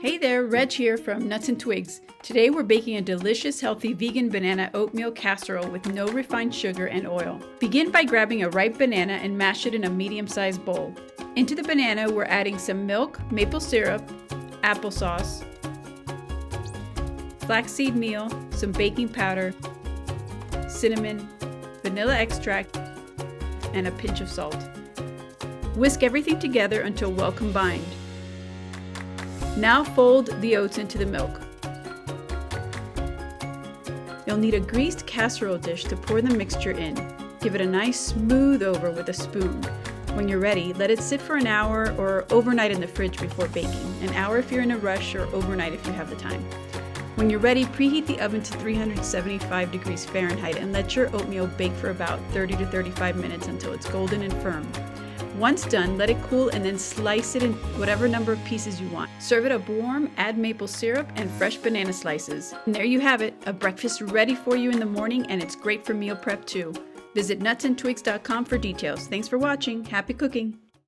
Hey there, Reg here from Nuts and Twigs. Today we're baking a delicious, healthy vegan banana oatmeal casserole with no refined sugar and oil. Begin by grabbing a ripe banana and mash it in a medium-sized bowl. Into the banana we're adding some milk, maple syrup, applesauce, flaxseed meal, some baking powder, cinnamon, vanilla extract, and a pinch of salt. Whisk everything together until well combined. Now fold the oats into the milk. You'll need a greased casserole dish to pour the mixture in. Give it a nice smooth over with a spoon. When you're ready, let it sit for an hour or overnight in the fridge before baking. An hour if you're in a rush or overnight if you have the time. When you're ready, preheat the oven to 375 degrees Fahrenheit and let your oatmeal bake for about 30 to 35 minutes until it's golden and firm. Once done, let it cool and then slice it in whatever number of pieces you want. Serve it up warm, add maple syrup and fresh banana slices. And there you have it, a breakfast ready for you in the morning, and it's great for meal prep too. Visit nutsandtwigs.com for details. Thanks for watching. Happy cooking!